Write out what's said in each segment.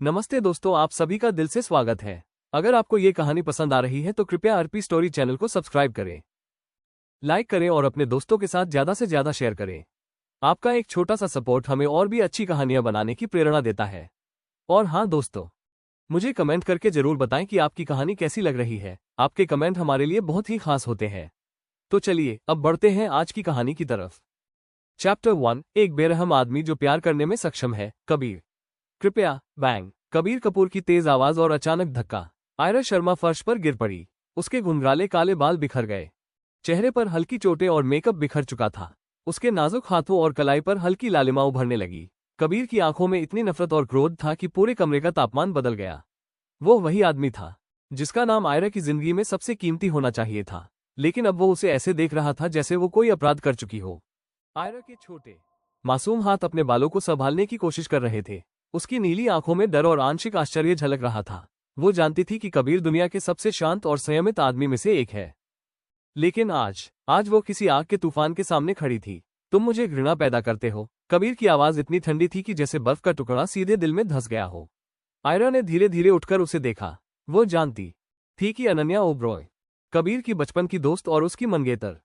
नमस्ते दोस्तों, आप सभी का दिल से स्वागत है। अगर आपको ये कहानी पसंद आ रही है तो कृपया आरपी स्टोरी चैनल को सब्सक्राइब करें, लाइक करें और अपने दोस्तों के साथ ज़्यादा से ज़्यादा शेयर करें। आपका एक छोटा सा सपोर्ट हमें और भी अच्छी कहानियां बनाने की प्रेरणा देता है। और हाँ दोस्तों, मुझे कमेंट करके जरूर बताएं कि आपकी कहानी कैसी लग रही है। आपके कमेंट हमारे लिए बहुत ही खास होते हैं। तो चलिए अब बढ़ते हैं आज की कहानी की तरफ। चैप्टर 1, एक बेरहम आदमी जो प्यार करने में सक्षम है। कबीर। कृपया। बैंग। कबीर कपूर की तेज आवाज और अचानक धक्का। आयरा शर्मा फर्श पर गिर पड़ी। उसके घुंघराले काले बाल बिखर गए। चेहरे पर हल्की चोटें और मेकअप बिखर चुका था। उसके नाजुक हाथों और कलाई पर हल्की लालिमा उभरने लगी। कबीर की आंखों में इतनी नफरत और क्रोध था कि पूरे कमरे का तापमान बदल गया। वो वही आदमी था जिसका नाम आयरा की जिंदगी में सबसे कीमती होना चाहिए था, लेकिन अब वो उसे ऐसे देख रहा था जैसे वो कोई अपराध कर चुकी हो। आयरा के छोटे मासूम हाथ अपने बालों को संभालने की कोशिश कर रहे थे। उसकी नीली आंखों में डर और आंशिक आश्चर्य झलक रहा था। वो जानती थी कि कबीर दुनिया के सबसे शांत और संयमित आदमी में से एक है, लेकिन आज वो किसी आग के तूफान के सामने खड़ी थी। तुम मुझे घृणा पैदा करते हो। कबीर की आवाज इतनी ठंडी थी कि जैसे बर्फ का टुकड़ा सीधे दिल में धंस गया हो। आयरा ने धीरे धीरे उठकर उसे देखा। वो जानती थी कि अनन्या ओबरॉय कबीर की बचपन की दोस्त और उसकी मंगेतर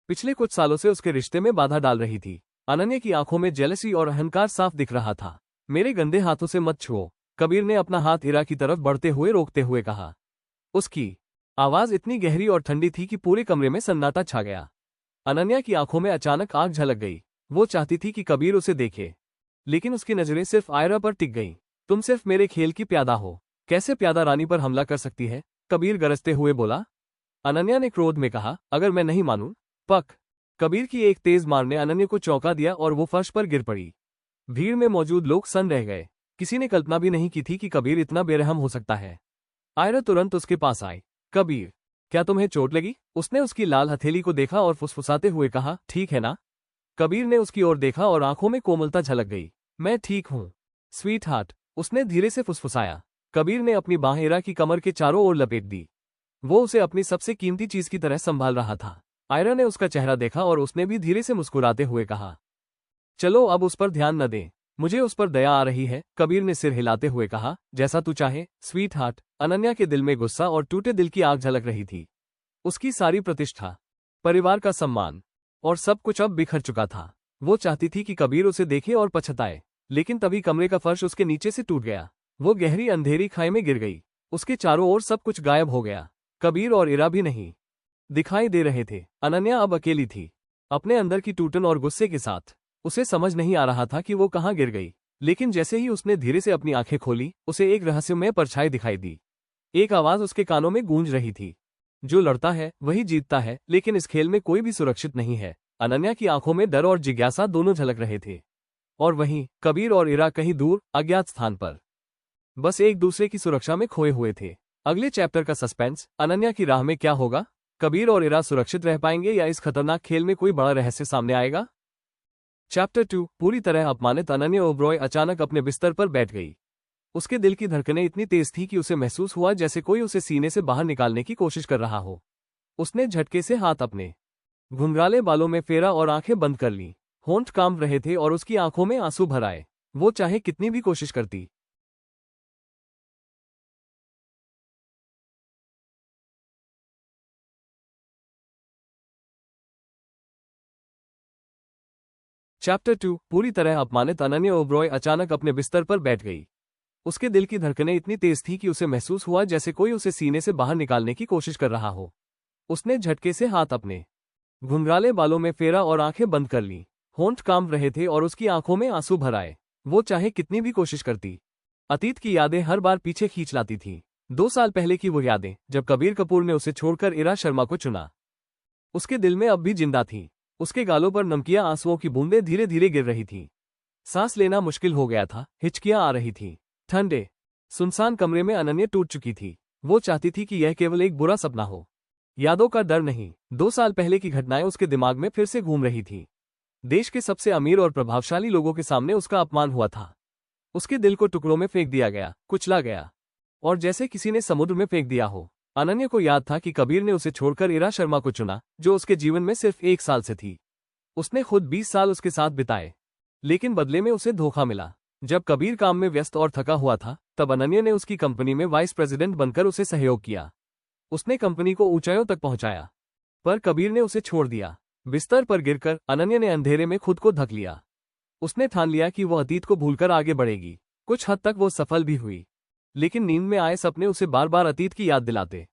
पिछले कुछ सालों से उसके रिश्ते में बाधा डाल रही थी। अनन्या की आंखों में जेलसी और अहंकार साफ दिख रहा था। मेरे गंदे हाथों से मत छुओ, कबीर ने अपना हाथ इरा की तरफ बढ़ते हुए रोकते हुए कहा। उसकी आवाज इतनी गहरी और ठंडी थी कि पूरे कमरे में सन्नाटा छा गया। अनन्या की आंखों में अचानक आग झलक गई। वो चाहती थी कि कबीर उसे देखे, लेकिन उसकी नजरें सिर्फ आयरा पर टिक गईं। तुम सिर्फ मेरे खेल की प्यादा हो, कैसे प्यादा रानी पर हमला कर सकती है? कबीर गरजते हुए बोला। अनन्या ने क्रोध में कहा, अगर मैं नहीं मानूं? पक। कबीर की एक तेज मार ने अनन्या को चौंका दिया और वो फर्श पर गिर पड़ी। भीड़ में मौजूद लोग सन्न रह गए। किसी ने कल्पना भी नहीं की थी कि कबीर इतना बेरहम हो सकता है। आयरा तुरंत उसके पास आई। कबीर, क्या तुम्हें चोट लगी? उसने उसकी लाल हथेली को देखा और फुसफुसाते हुए कहा, ठीक है ना? कबीर ने उसकी ओर देखा और आंखों में कोमलता झलक गई। मैं ठीक हूँ स्वीट हार्ट, उसने धीरे से फुसफुसाया। कबीर ने अपनी बाहें इरा की कमर के चारों ओर लपेट दी। वो उसे अपनी सबसे कीमती चीज की तरह संभाल रहा था। आयरा ने उसका चेहरा देखा और उसने भी धीरे से मुस्कुराते हुए कहा, चलो अब उस पर ध्यान न दें, मुझे उस पर दया आ रही है। कबीर ने सिर हिलाते हुए कहा, जैसा तू चाहे स्वीट हार्ट। अनन्या के दिल में गुस्सा और टूटे दिल की आग झलक रही थी। उसकी सारी प्रतिष्ठा, परिवार का सम्मान और सब कुछ अब बिखर चुका था। वो चाहती थी कि कबीर उसे देखे और पछताए, लेकिन तभी कमरे का फर्श उसके नीचे से टूट गया। वो गहरी अंधेरी खाई में गिर गई। उसके चारों ओर सब कुछ गायब हो गया। कबीर और इरा भी नहीं दिखाई दे रहे थे। अनन्या अब अकेली थी, अपने अंदर की टूटन और गुस्से के साथ। उसे समझ नहीं आ रहा था कि वो कहाँ गिर गई, लेकिन जैसे ही उसने धीरे से अपनी आंखें खोली, उसे एक रहस्यमय परछाई दिखाई दी। एक आवाज उसके कानों में गूंज रही थी, जो लड़ता है वही जीतता है, लेकिन इस खेल में कोई भी सुरक्षित नहीं है। अनन्या की आंखों में डर और जिज्ञासा दोनों झलक रहे थे। और वहीं कबीर और इरा कहीं दूर अज्ञात स्थान पर बस एक दूसरे की सुरक्षा में खोए हुए थे। अगले चैप्टर का सस्पेंस, अनन्या की राह में क्या होगा? कबीर और इरा सुरक्षित रह पाएंगे या इस खतरनाक खेल में कोई बड़ा रहस्य सामने आएगा? चैप्टर 2, पूरी तरह अपमानित। अनन्या ओबरॉय अचानक अपने बिस्तर पर बैठ गई। उसके दिल की धड़कनें इतनी तेज थी कि उसे महसूस हुआ जैसे कोई उसे सीने से बाहर निकालने की कोशिश कर रहा हो। उसने झटके से हाथ अपने घुंघराले बालों में फेरा और आंखें बंद कर लीं। होंठ कांप रहे थे और उसकी आंखों में आंसू भर आए। वो चाहे कितनी भी कोशिश करती, चैप्टर 2, पूरी तरह अपमानित। अनन्या ओबरॉय अचानक अपने बिस्तर पर बैठ गई। उसके दिल की धड़कनें इतनी तेज थी कि उसे महसूस हुआ जैसे कोई उसे सीने से बाहर निकालने की कोशिश कर रहा हो। उसने झटके से हाथ अपने घुंघराले बालों में फेरा और आंखें बंद कर लीं। होंठ कांप रहे थे और उसकी आंखों में आंसू भर आए। वो चाहे कितनी भी कोशिश करती, अतीत की यादें हर बार पीछे खींच लाती थीं। 2 साल पहले की वो यादें, जब कबीर कपूर ने उसे छोड़कर इरा शर्मा को चुना, उसके दिल में अब भी जिंदा थीं। उसके गालों पर नमकिया आंसुओं की बूंदें धीरे धीरे गिर रही थीं। सांस लेना मुश्किल हो गया था, हिचकियां आ रही थीं। ठंडे सुनसान कमरे में अनन्या टूट चुकी थी। वो चाहती थी कि यह केवल एक बुरा सपना हो, यादों का डर नहीं। 2 साल पहले की घटनाएं उसके दिमाग में फिर से घूम रही थीं। देश के सबसे अमीर और प्रभावशाली लोगों के सामने उसका अपमान हुआ था। उसके दिल को टुकड़ों में फेंक दिया गया, कुचला गया, और जैसे किसी ने समुद्र में फेंक दिया हो। अनन्या को याद था कि कबीर ने उसे छोड़कर इरा शर्मा को चुना, जो उसके जीवन में सिर्फ 1 साल से थी। उसने खुद 20 साल उसके साथ बिताए, लेकिन बदले में उसे धोखा मिला। जब कबीर काम में व्यस्त और थका हुआ था, तब अनन्या ने उसकी कंपनी में वाइस प्रेसिडेंट बनकर उसे सहयोग किया। उसने कंपनी को ऊंचाइयों तक पहुंचाया। पर कबीर ने उसे छोड़ दिया। बिस्तर पर गिरकर अनन्या ने अंधेरे में खुद को ढक लिया। उसने ठान लिया कि वो अतीत को भूलकर आगे बढ़ेगी। कुछ हद तक वो सफल भी हुई, लेकिन नींद में आए सपने उसे बार बार अतीत की याद दिलाते।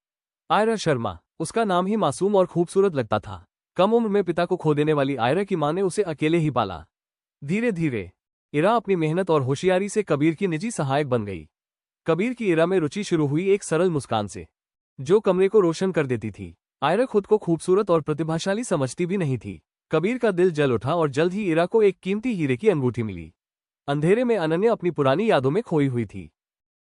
आयरा शर्मा, उसका नाम ही मासूम और खूबसूरत लगता था। कम उम्र में पिता को खो देने वाली आयरा की मां ने उसे अकेले ही पाला। धीरे धीरे इरा अपनी मेहनत और होशियारी से कबीर की निजी सहायक बन गई। कबीर की इरा में रुचि शुरू हुई एक सरल मुस्कान से, जो कमरे को रोशन कर देती थी। आयरा खुद को खूबसूरत और प्रतिभाशाली समझती भी नहीं थी। कबीर का दिल जल उठा और जल्द ही इरा को एक कीमती हीरे की अंगूठी मिली। अंधेरे में अनन्या अपनी पुरानी यादों में खोई हुई थी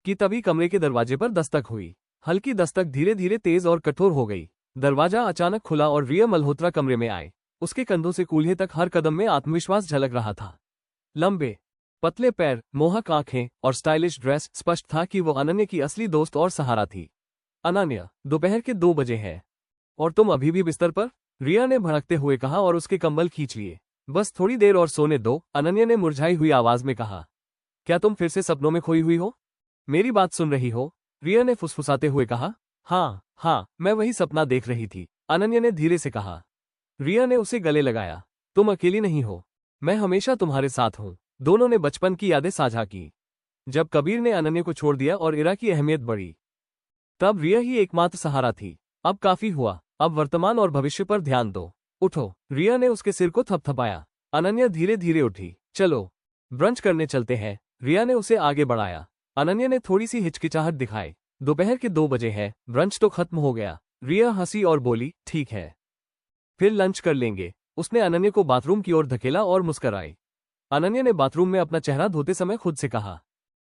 कि तभी कमरे के दरवाजे पर दस्तक हुई। हल्की दस्तक धीरे धीरे तेज और कठोर हो गई। दरवाजा अचानक खुला और रिया मल्होत्रा कमरे में आए। उसके कंधों से कूल्हे तक हर कदम में आत्मविश्वास झलक रहा था। लंबे पतले पैर, मोहक आंखें और स्टाइलिश ड्रेस, स्पष्ट था कि वो अनन्या की असली दोस्त और सहारा थी। अनन्या, दोपहर के 2 बजे हैं और तुम अभी भी बिस्तर पर? रिया ने भड़कते हुए कहा और उसके कंबल खींच लिए। बस थोड़ी देर और सोने दो, अनन्या ने मुरझाई हुई आवाज में कहा। क्या तुम फिर से सपनों में खोई हुई हो? मेरी बात सुन रही हो? रिया ने फुसफुसाते हुए कहा। हाँ, मैं वही सपना देख रही थी, अनन्या ने धीरे से कहा। रिया ने उसे गले लगाया। तुम अकेली नहीं हो, मैं हमेशा तुम्हारे साथ हूं। दोनों ने बचपन की यादें साझा की। जब कबीर ने अनन्या को छोड़ दिया और इरा की अहमियत बढ़ी, तब रिया ही एकमात्र सहारा थी। अब काफी हुआ, अब वर्तमान और भविष्य पर ध्यान दो। उठो, रिया ने उसके सिर को थपथपाया। अनन्या धीरे धीरे उठी। चलो, ब्रंच करने चलते हैं, रिया ने उसे आगे बढ़ाया। अनन्या ने थोड़ी सी हिचकिचाहट दिखाई। दोपहर के 2 बजे हैं, ब्रंच तो खत्म हो गया। रिया हंसी और बोली, ठीक है, फिर लंच कर लेंगे। उसने अनन्या को बाथरूम की ओर धकेला और मुस्कुराई। अनन्या ने बाथरूम में अपना चेहरा धोते समय खुद से कहा,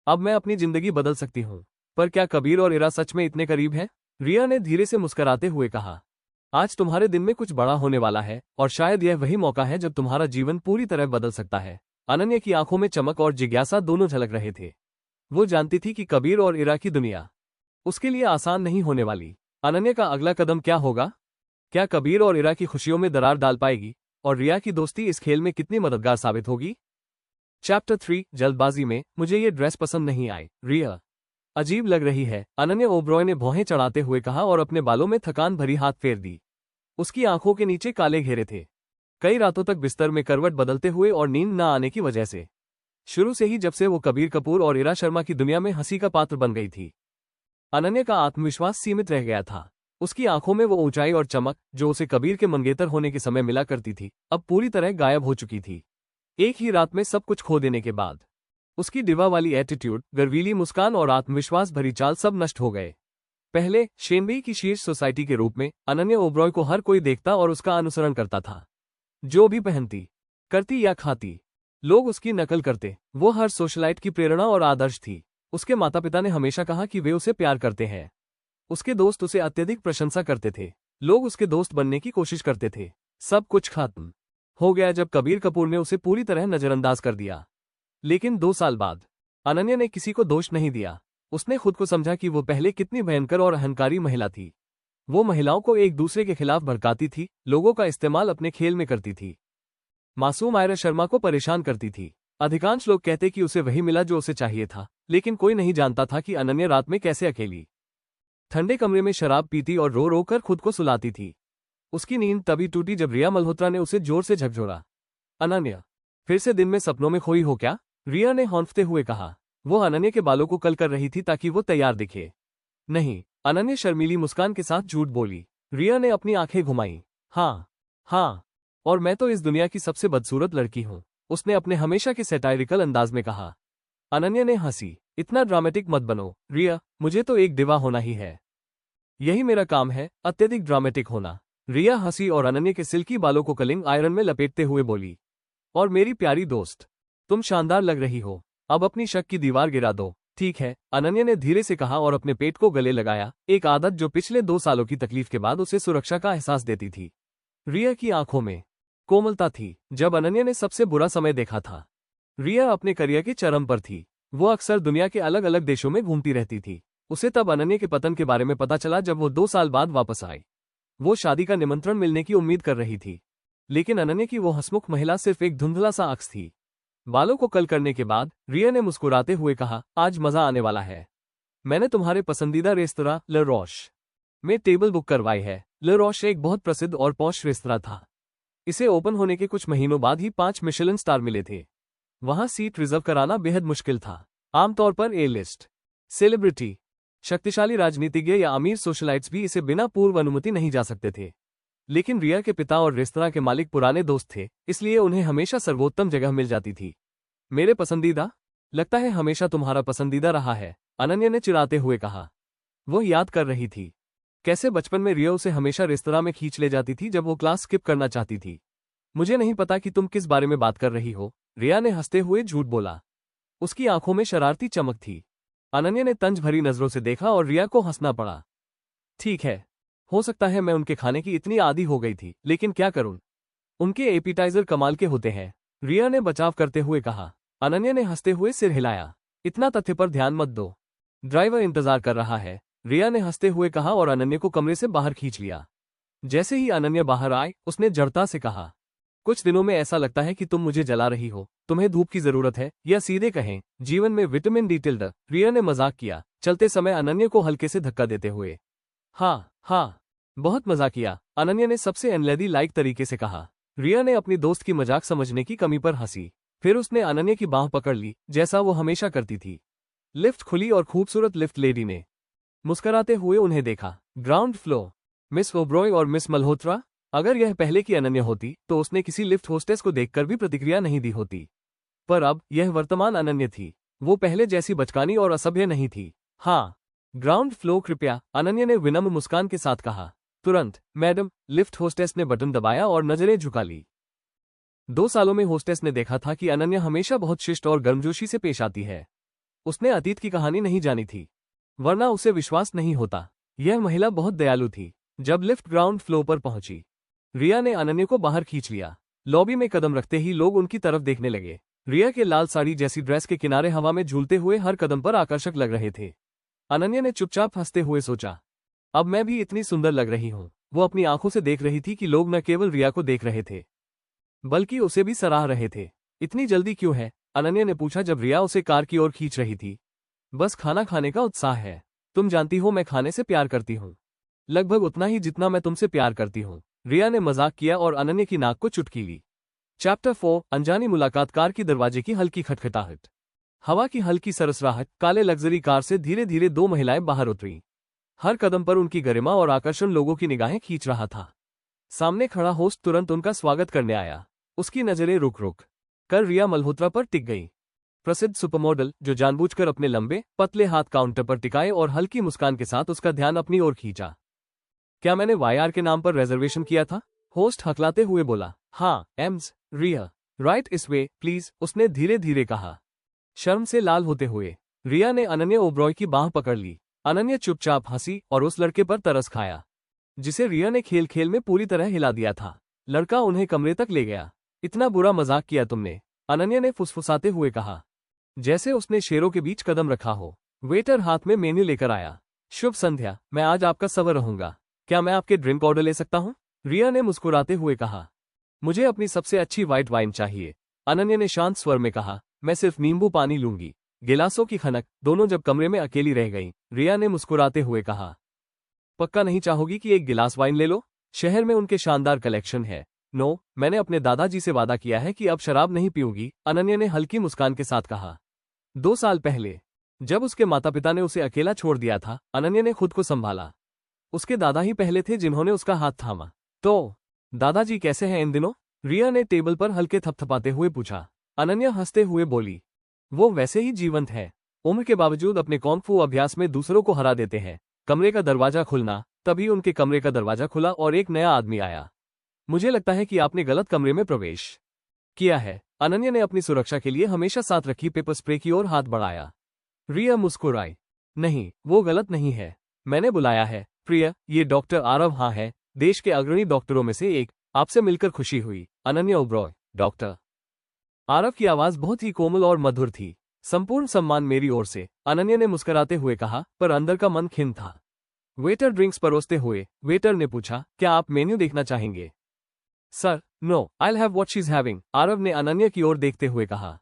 अब मैं अपनी जिंदगी बदल सकती हूँ। पर क्या कबीर और इरा सच में इतने करीब है? रिया ने धीरे से मुस्कुराते हुए कहा, आज तुम्हारे दिन में कुछ बड़ा होने वाला है और शायद यह वही मौका है जब तुम्हारा जीवन पूरी तरह बदल सकता है। अनन्या की आंखों में चमक और जिज्ञासा दोनों झलक रहे थे। वो जानती थी कि कबीर और इरा की दुनिया उसके लिए आसान नहीं होने वाली। अनन्या का अगला कदम क्या होगा? क्या कबीर और इरा की खुशियों में दरार डाल पाएगी? और रिया की दोस्ती इस खेल में कितनी मददगार साबित होगी? चैप्टर 3, जल्दबाजी में, मुझे ये ड्रेस पसंद नहीं आई। रिया अजीब लग रही है, अनन्या ओब्रॉय ने भौहें चढ़ाते हुए कहा और अपने बालों में थकान भरी हाथ फेर दी। उसकी आंखों के नीचे काले घेरे थे, कई रातों तक बिस्तर में करवट बदलते हुए और नींद न आने की वजह से। शुरू से ही जब से वो कबीर कपूर और इरा शर्मा की दुनिया में हंसी का पात्र बन गई थी, अनन्या का आत्मविश्वास सीमित रह गया था। उसकी आंखों में वो ऊंचाई और चमक जो उसे कबीर के मंगेतर होने के समय मिला करती थी, अब पूरी तरह गायब हो चुकी थी। एक ही रात में सब कुछ खो देने के बाद उसकी डिवा वाली एटीट्यूड, गर्वीली मुस्कान और आत्मविश्वास भरी चाल सब नष्ट हो गए। पहले शेनबी की शीर्ष सोसाइटी के रूप में अनन्या ओब्रॉय को हर कोई देखता और उसका अनुसरण करता था। जो भी पहनती, करती या खाती, लोग उसकी नकल करते। वो हर सोशलाइट की प्रेरणा और आदर्श थी। उसके माता पिता ने हमेशा कहा कि वे उसे प्यार करते हैं। उसके दोस्त उसे अत्यधिक प्रशंसा करते थे। लोग उसके दोस्त बनने की कोशिश करते थे। सब कुछ खत्म हो गया जब कबीर कपूर ने उसे पूरी तरह नजरअंदाज कर दिया। लेकिन 2 साल बाद अनन्या ने किसी को दोष नहीं दिया। उसने खुद को समझा कि वो पहले कितनी भयंकर और अहंकारी महिला थी। वो महिलाओं को एक दूसरे के खिलाफ भड़काती थी, लोगों का इस्तेमाल अपने खेल में करती थी, मासूम आयरा शर्मा को परेशान करती थी। अधिकांश लोग कहते कि उसे वही मिला जो उसे चाहिए था, लेकिन कोई नहीं जानता था कि अनन्या रात में कैसे अकेली ठंडे कमरे में शराब पीती और रो रो कर खुद को सुलाती थी। उसकी नींद तभी टूटी जब रिया मल्होत्रा ने उसे जोर से झकझोरा। अनन्या, फिर से दिन में सपनों में खोई हो क्या? रिया ने हौंफते हुए कहा। वो अनन्या के बालों को कल कर रही थी ताकि वो तैयार दिखे। नहीं, अनन्या शर्मीली मुस्कान के साथ झूठ बोली। रिया ने अपनी आंखें घुमाई। हाँ, और मैं तो इस दुनिया की सबसे बदसूरत लड़की हूं, उसने अपने हमेशा के सैटायरिकल अंदाज में कहा। अनन्या ने हंसी। इतना ड्रामेटिक मत बनो रिया, मुझे तो एक डिवा होना ही है। यही मेरा काम है, अत्यधिक ड्रामेटिक होना। रिया हंसी और अनन्या के सिल्की बालों को कलिंग आयरन में लपेटते हुए बोली, और मेरी प्यारी दोस्त, तुम शानदार लग रही हो। अब अपनी शक की दीवार गिरा दो। ठीक है, अनन्या ने धीरे से कहा और अपने पेट को गले लगाया, एक आदत जो पिछले 2 सालों की तकलीफ के बाद उसे सुरक्षा का एहसास देती थी। रिया की आंखों में कोमलता थी। जब अनन्या ने सबसे बुरा समय देखा था, रिया अपने करियर के चरम पर थी। वो अक्सर दुनिया के अलग अलग देशों में घूमती रहती थी। उसे तब अनन्या के पतन के बारे में पता चला जब वो 2 साल बाद वापस आई। वो शादी का निमंत्रण मिलने की उम्मीद कर रही थी, लेकिन अनन्या की वो हंसमुख महिला सिर्फ एक धुंधला सा अक्स थी। बालों को कर्ल करने के बाद रिया ने मुस्कुराते हुए कहा, आज मजा आने वाला है। मैंने तुम्हारे पसंदीदा रेस्तरां ले रोश में टेबल बुक करवाई है। ले रोश एक बहुत प्रसिद्ध और पॉश रेस्तरां था। इसे ओपन होने के कुछ महीनों बाद ही 5 मिशेलिन स्टार मिले थे। वहां सीट रिजर्व कराना बेहद मुश्किल था। आमतौर पर ए लिस्ट सेलिब्रिटी, शक्तिशाली राजनीतिज्ञ या अमीर सोशलाइट्स भी इसे बिना पूर्व अनुमति नहीं जा सकते थे। लेकिन रिया के पिता और रेस्तरां के मालिक पुराने दोस्त थे, इसलिए उन्हें हमेशा सर्वोत्तम जगह मिल जाती थी। मेरे पसंदीदा? लगता है हमेशा तुम्हारा पसंदीदा रहा है, अनन्या ने चिढ़ाते हुए कहा। वो याद कर रही थी कैसे बचपन में रिया उसे हमेशा रेस्तरां में खींच ले जाती थी जब वो क्लास स्किप करना चाहती थी। मुझे नहीं पता कि तुम किस बारे में बात कर रही हो, रिया ने हंसते हुए झूठ बोला। उसकी आंखों में शरारती चमक थी। अनन्या ने तंज भरी नजरों से देखा और रिया को हंसना पड़ा। ठीक है, हो सकता है मैं उनके खाने की इतनी आदी हो गई थी, लेकिन क्या करूं, उनके एपिटाइजर कमाल के होते हैं, रिया ने बचाव करते हुए कहा। अनन्या ने हंसते हुए सिर हिलाया। इतना तथ्य पर ध्यान मत दो, ड्राइवर इंतजार कर रहा है, रिया ने हंसते हुए कहा और अनन्या को कमरे से बाहर खींच लिया। जैसे ही अनन्या बाहर आई, उसने जड़ता से कहा, कुछ दिनों में ऐसा लगता है कि तुम मुझे जला रही हो। तुम्हें धूप की जरूरत है, या सीधे कहें जीवन में विटामिन डी टिल्ड, रिया ने मजाक किया, चलते समय अनन्या को हल्के से धक्का देते हुए। हाँ, बहुत मजाक किया, अनन्या ने सबसे अनलेडी लाइक तरीके से कहा। रिया ने अपनी दोस्त की मजाक समझने की कमी पर हंसी। फिर उसने अनन्या की बांह पकड़ ली, जैसा वो हमेशा करती थी। लिफ्ट खुली और खूबसूरत लिफ्ट लेडी ने मुस्कुराते हुए उन्हें देखा। ग्राउंड फ्लोर, मिस ओब्रॉय और मिस मल्होत्रा। अगर यह पहले की अनन्या होती तो उसने किसी लिफ्ट होस्टेस को देखकर भी प्रतिक्रिया नहीं दी होती। पर अब यह वर्तमान अनन्या थी, वो पहले जैसी बचकानी और असभ्य नहीं थी। हाँ, ग्राउंड फ्लोर कृपया, अनन्या ने विनम्र मुस्कान के साथ कहा। तुरंत, मैडम, लिफ्ट होस्टेस ने बटन दबाया और नजरें झुका ली। 2 सालों में होस्टेस ने देखा था कि अनन्या हमेशा बहुत शिष्ट और गर्मजोशी से पेश आती है। उसने अतीत की कहानी नहीं जानी थी, वरना उसे विश्वास नहीं होता। यह महिला बहुत दयालु थी। जब लिफ्ट ग्राउंड फ्लोर पर पहुंची, रिया ने अनन्या को बाहर खींच लिया। लॉबी में कदम रखते ही लोग उनकी तरफ देखने लगे। रिया के लाल साड़ी जैसी ड्रेस के किनारे हवा में झूलते हुए हर कदम पर आकर्षक लग रहे थे। अनन्या ने चुपचाप हंसते हुए सोचा, अब मैं भी इतनी सुंदर लग रही हूं। वो अपनी आंखों से देख रही थी कि लोग न केवल रिया को देख रहे थे, बल्कि उसे भी सराह रहे थे। इतनी जल्दी क्यों है, अनन्या ने पूछा जब रिया उसे कार की ओर खींच रही थी। बस खाना खाने का उत्साह है। तुम जानती हो मैं खाने से प्यार करती हूँ, लगभग उतना ही जितना मैं तुमसे प्यार करती हूँ, रिया ने मजाक किया और अनन्या की नाक को चुटकी ली। चैप्टर 4, अनजानी मुलाकात। कार की दरवाजे की हल्की खटखटाहट, हवा की हल्की सरसराहट। काले लग्जरी कार से धीरे धीरे 2 महिलाएं बाहर उतरी। हर कदम पर उनकी गरिमा और आकर्षण लोगों की निगाहें खींच रहा था। सामने खड़ा होस्ट तुरंत उनका स्वागत करने आया। उसकी नजरें रुक रुक कर रिया मल्होत्रा पर टिक गई। प्रसिद्ध सुपरमॉडल जो जानबूझकर अपने लंबे पतले हाथ काउंटर पर टिकाए और हल्की मुस्कान के साथ उसका ध्यान अपनी ओर खींचा। क्या मैंने वाईआर के नाम पर रिजर्वेशन किया था? होस्ट हकलाते हुए बोला। हाँ, एम्स, रिया, राइट इस वे प्लीज, उसने धीरे धीरे कहा, शर्म से लाल होते हुए। रिया ने अनन्या ओब्रॉय की बांह पकड़ ली। अनन्या चुपचाप हंसी और उस लड़के पर तरस खाया, जिसे रिया ने खेल खेल में पूरी तरह हिला दिया था। लड़का उन्हें कमरे तक ले गया। इतना बुरा मजाक किया तुमने, अनन्या ने फुसफुसाते हुए कहा, जैसे उसने शेरों के बीच कदम रखा हो। वेटर हाथ में मेन्यू लेकर आया। शुभ संध्या, मैं आज आपका सवर रहूंगा। क्या मैं आपके ड्रिंक ऑर्डर ले सकता हूं? रिया ने मुस्कुराते हुए कहा। मुझे अपनी सबसे अच्छी व्हाइट वाइन चाहिए, अनन्या ने शांत स्वर में कहा। मैं सिर्फ नींबू पानी लूंगी। गिलासों की खनक। दोनों जब कमरे में अकेली रह गईं, रिया ने मुस्कुराते हुए कहा, पक्का नहीं चाहोगी कि एक गिलास वाइन ले लो? शहर में उनके शानदार कलेक्शन है। नो, मैंने अपने दादाजी से वादा किया है कि अब शराब नहीं पीऊंगी, अनन्या ने हल्की मुस्कान के साथ कहा। 2 साल पहले जब उसके माता पिता ने उसे अकेला छोड़ दिया था, अनन्या ने खुद को संभाला। उसके दादा ही पहले थे जिन्होंने उसका हाथ थामा। तो दादाजी कैसे हैं इन दिनों? रिया ने टेबल पर हल्के थपथपाते हुए पूछा। अनन्या हंसते हुए बोली, वो वैसे ही जीवंत है। उम्र के बावजूद अपने कॉन्ग-फू अभ्यास में दूसरों को हरा देते हैं। कमरे का दरवाजा खुलना। तभी उनके कमरे का दरवाजा खुला और एक नया आदमी आया। मुझे लगता है कि आपने गलत कमरे में प्रवेश किया है। अनन्या ने अपनी सुरक्षा के लिए हमेशा साथ रखी पेपर स्प्रे की ओर हाथ बढ़ाया। रिया मुस्कुराई। नहीं, वो गलत नहीं है। मैंने बुलाया है। प्रिया, ये डॉक्टर आरव हाँ है, देश के अग्रणी डॉक्टरों में से एक। आपसे मिलकर खुशी हुई, अनन्या ओब्रॉय। डॉक्टर आरव की आवाज बहुत ही कोमल और मधुर थी। संपूर्ण सम्मान मेरी ओर से, अनन्या ने मुस्कुराते हुए कहा, पर अंदर का मन खिन्न था। वेटर ड्रिंक्स परोसते हुए वेटर ने पूछा, क्या आप मेन्यू देखना चाहेंगे? Sir, no, I will have what she is having, Aarav ने अनन्या की ओर देखते हुए कहा।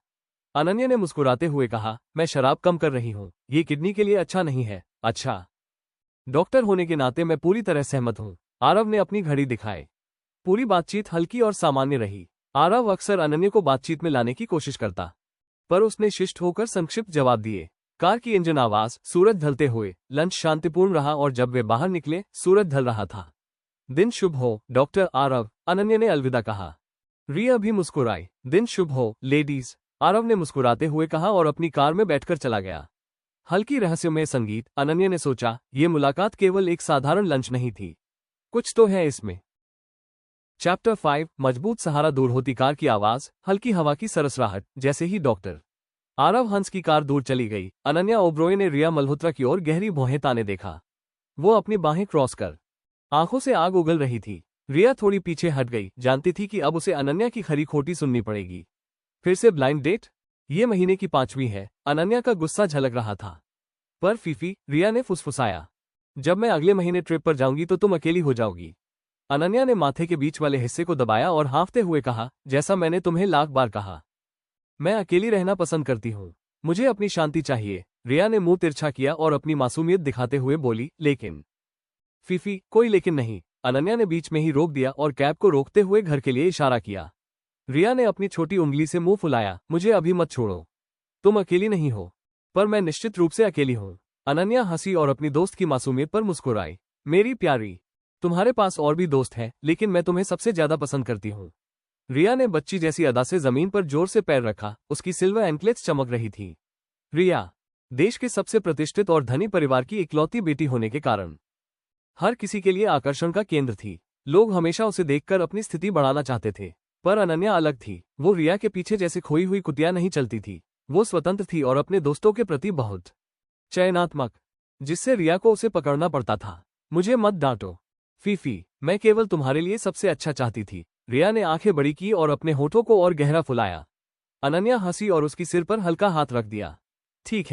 अनन्या ने मुस्कुराते हुए कहा, मैं शराब कम कर रही हूँ, ये किडनी के लिए अच्छा नहीं है। अच्छा, डॉक्टर होने के नाते मैं पूरी तरह सहमत हूँ। आरव ने अपनी घड़ी दिखाई। पूरी बातचीत हल्की और सामान्य रही। आरव अक्सर अनन्या को बातचीत में लाने की कोशिश करता, पर उसने शिष्ट होकर संक्षिप्त जवाब दिए। कार की इंजन आवाज, सूरज ढलते हुए, लंच शांतिपूर्ण रहा और जब वे बाहर निकले सूरज ढल रहा था। दिन शुभ हो डॉक्टर आरव, अनन्या ने अलविदा कहा। रिया भी मुस्कुराई। दिन शुभ हो लेडीज, आरव ने मुस्कुराते हुए कहा और अपनी कार में बैठकर चला गया। हल्की रहस्यमय संगीत, अनन्या ने सोचा, ये मुलाकात केवल एक साधारण लंच नहीं थी, कुछ तो है इसमें। चैप्टर 5, मजबूत सहारा। दूर होती कार की आवाज, हल्की हवा की सरसराहट। जैसे ही डॉक्टर आरव हंस की कार दूर चली गई, अनन्या ओब्रॉय ने रिया मल्होत्रा की ओर गहरी भौहें ताने देखा। वो अपनी बाहें क्रॉस कर आंखों से आग उगल रही थी। रिया थोड़ी पीछे हट गई, जानती थी कि अब उसे अनन्या की खरी खोटी सुननी पड़ेगी। फिर से ब्लाइंड डेट? ये महीने की 5वीं है। अनन्या का गुस्सा झलक रहा था। पर फीफी, रिया ने फुसफुसाया, जब मैं अगले महीने ट्रिप पर जाऊंगी तो तुम अकेली हो जाओगी। अनन्या ने माथे के बीच वाले हिस्से को दबाया और हाँफते हुए कहा, जैसा मैंने तुम्हें लाख बार कहा, मैं अकेली रहना पसंद करती हूँ। मुझे अपनी शांति चाहिए। रिया ने मुंह तिरछा किया और अपनी मासूमियत दिखाते हुए बोली, लेकिन फीफी, कोई लेकिन नहीं। अनन्या ने बीच में ही रोक दिया और कैब को रोकते हुए घर के लिए इशारा किया। रिया ने अपनी छोटी उंगली से मुंह फुलाया, मुझे अभी मत छोड़ो। तुम अकेली नहीं हो। पर मैं निश्चित रूप से अकेली हूँ। अनन्या हंसी और अपनी दोस्त की मासूमियत पर मुस्कुराई। मेरी प्यारी, तुम्हारे पास और भी दोस्त हैं, लेकिन मैं तुम्हें सबसे ज्यादा पसंद करती हूँ। रिया ने बच्ची जैसी अदा से जमीन पर जोर से पैर रखा, उसकी सिल्वर एंकलेट्स चमक रही थी। रिया देश के सबसे प्रतिष्ठित और धनी परिवार की इकलौती बेटी होने के कारण हर किसी के लिए आकर्षण का केंद्र थी। लोग हमेशा उसे देखकर अपनी स्थिति बढ़ाना चाहते थे, पर अनन्या अलग थी। वो रिया के पीछे जैसे खोई हुई कुतिया नहीं चलती थी। वो स्वतंत्र थी और अपने दोस्तों के प्रति बहुत चयनात्मक, जिससे रिया को उसे पकड़ना पड़ता था। मुझे मत डांटो फीफी, मैं केवल तुम्हारे लिए सबसे अच्छा चाहती थी। रिया ने आंखें बड़ी की और अपने होठों को और गहरा फुलाया। अनन्या हंसी और उसकी सिर पर हल्का हाथ रख दिया। ठीक